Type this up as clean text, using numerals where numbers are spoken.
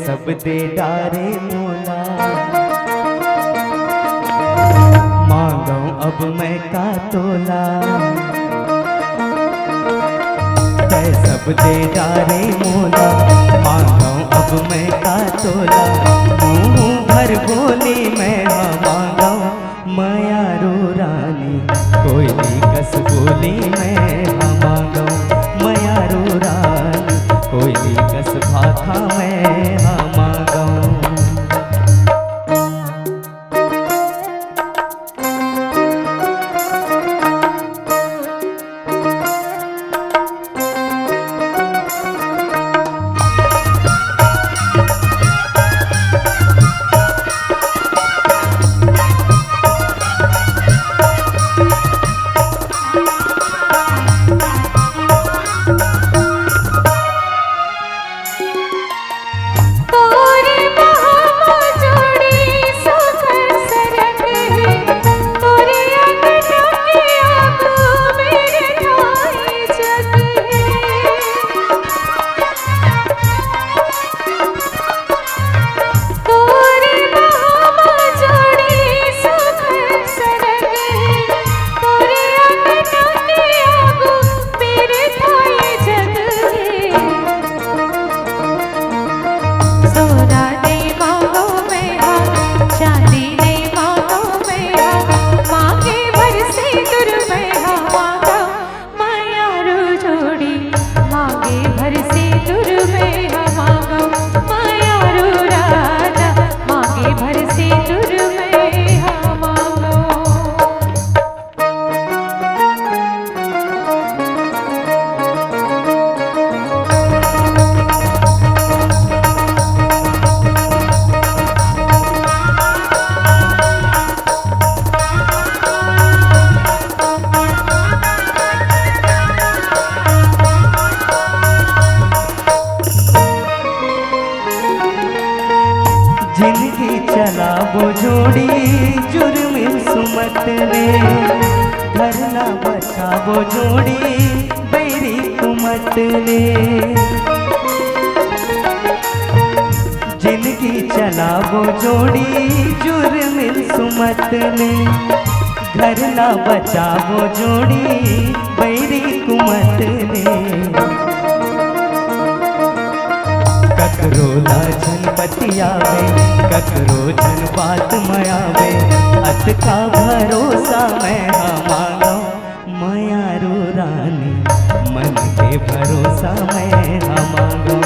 सब दे डारे मोला, मांगो अब मैं का तोला। तय सब दे डारे मोला, मांगो अब मैं का तोला। मुँह भर बोली मैं मांगो मयारो रानी, कोई कस बोली मैं मांगो मयारो रानी, कोई कस भाखा मैं जिंदगी चला वो जोड़ी जुर्म सुमत ने, धरना बचा वो जोड़ी बैरी कुमत ने। जिंदगी चला वो जोड़ी जुर्म सुमत ने, धरना बचा वो जोड़ी बैरी कुमत ने। ककरो लाजन बतियावे, ककरो जन बात मयावे, अत का भरोसा मैं मांगो मयारो रानी, मन के भरोसा मैं मांगो